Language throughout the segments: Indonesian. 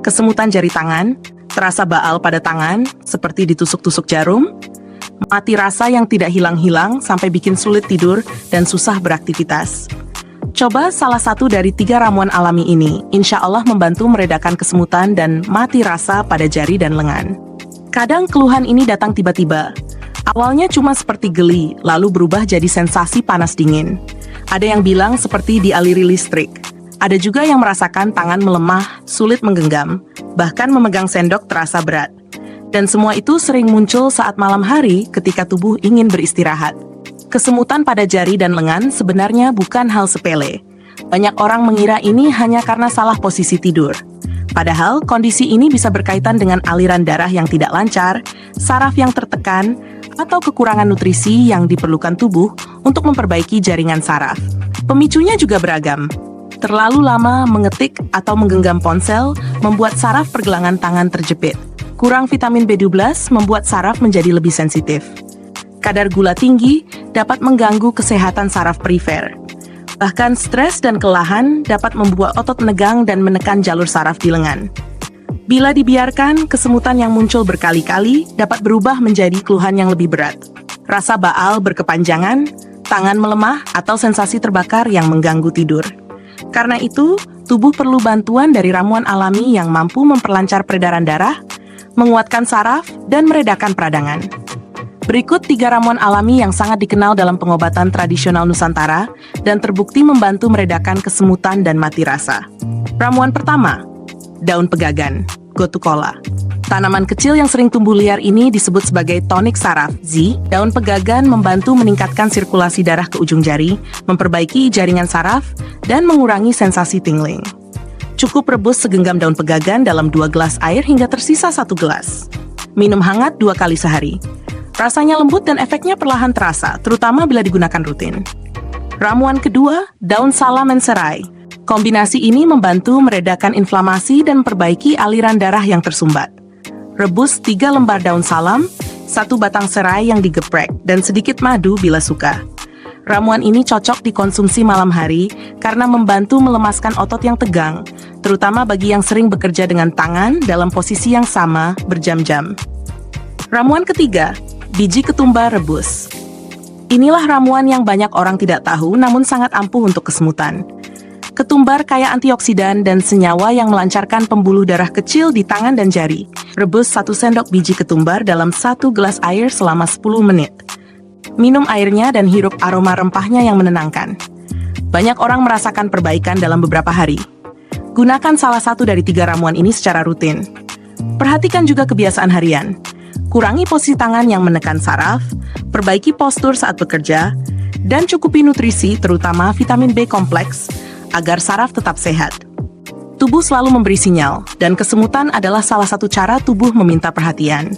kesemutan jari tangan, terasa baal pada tangan, seperti ditusuk-tusuk jarum, mati rasa yang tidak hilang-hilang sampai bikin sulit tidur dan susah beraktivitas. Coba salah satu dari 3 ramuan alami ini, insya Allah membantu meredakan kesemutan dan mati rasa pada jari dan lengan. Kadang keluhan ini datang tiba-tiba. Awalnya cuma seperti geli, lalu berubah jadi sensasi panas dingin. Ada yang bilang seperti dialiri listrik. Ada juga yang merasakan tangan melemah, sulit menggenggam, bahkan memegang sendok terasa berat. Dan semua itu sering muncul saat malam hari ketika tubuh ingin beristirahat. Kesemutan pada jari dan lengan sebenarnya bukan hal sepele. Banyak orang mengira ini hanya karena salah posisi tidur. Padahal kondisi ini bisa berkaitan dengan aliran darah yang tidak lancar, saraf yang tertekan, atau kekurangan nutrisi yang diperlukan tubuh untuk memperbaiki jaringan saraf. Pemicunya juga beragam. Terlalu lama mengetik atau menggenggam ponsel membuat saraf pergelangan tangan terjepit. Kurang vitamin B12 membuat saraf menjadi lebih sensitif. Kadar gula tinggi dapat mengganggu kesehatan saraf perifer. Bahkan stres dan kelelahan dapat membuat otot menegang dan menekan jalur saraf di lengan. Bila dibiarkan, kesemutan yang muncul berkali-kali dapat berubah menjadi keluhan yang lebih berat. Rasa baal berkepanjangan, tangan melemah, atau sensasi terbakar yang mengganggu tidur. Karena itu, tubuh perlu bantuan dari ramuan alami yang mampu memperlancar peredaran darah, menguatkan saraf, dan meredakan peradangan. Berikut 3 ramuan alami yang sangat dikenal dalam pengobatan tradisional Nusantara dan terbukti membantu meredakan kesemutan dan mati rasa. Ramuan pertama, daun pegagan, gotu kola. Tanaman kecil yang sering tumbuh liar ini disebut sebagai tonik saraf, Z. Daun pegagan membantu meningkatkan sirkulasi darah ke ujung jari, memperbaiki jaringan saraf, dan mengurangi sensasi tingling. Cukup rebus segenggam daun pegagan dalam 2 gelas air hingga tersisa 1 gelas. Minum hangat 2 kali sehari. Rasanya lembut dan efeknya perlahan terasa, terutama bila digunakan rutin. Ramuan kedua, daun salaman serai. Kombinasi ini membantu meredakan inflamasi dan memperbaiki aliran darah yang tersumbat. Rebus 3 lembar daun salam, 1 batang serai yang digeprek, dan sedikit madu bila suka. Ramuan ini cocok dikonsumsi malam hari karena membantu melemaskan otot yang tegang, terutama bagi yang sering bekerja dengan tangan dalam posisi yang sama berjam-jam. Ramuan ketiga, biji ketumbar rebus. Inilah ramuan yang banyak orang tidak tahu namun sangat ampuh untuk kesemutan. Ketumbar kaya antioksidan dan senyawa yang melancarkan pembuluh darah kecil di tangan dan jari. Rebus 1 sendok biji ketumbar dalam 1 gelas air selama 10 menit. Minum airnya dan hirup aroma rempahnya yang menenangkan. Banyak orang merasakan perbaikan dalam beberapa hari. Gunakan salah satu dari 3 ramuan ini secara rutin. Perhatikan juga kebiasaan harian. Kurangi posisi tangan yang menekan saraf, perbaiki postur saat bekerja, dan cukupi nutrisi terutama vitamin B kompleks agar saraf tetap sehat. Tubuh selalu memberi sinyal, dan kesemutan adalah salah satu cara tubuh meminta perhatian.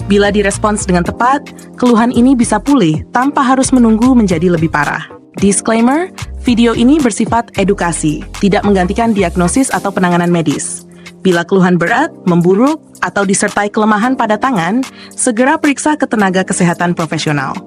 Bila direspons dengan tepat, keluhan ini bisa pulih tanpa harus menunggu menjadi lebih parah. Disclaimer, video ini bersifat edukasi, tidak menggantikan diagnosis atau penanganan medis. Bila keluhan berat, memburuk, atau disertai kelemahan pada tangan, segera periksa ke tenaga kesehatan profesional.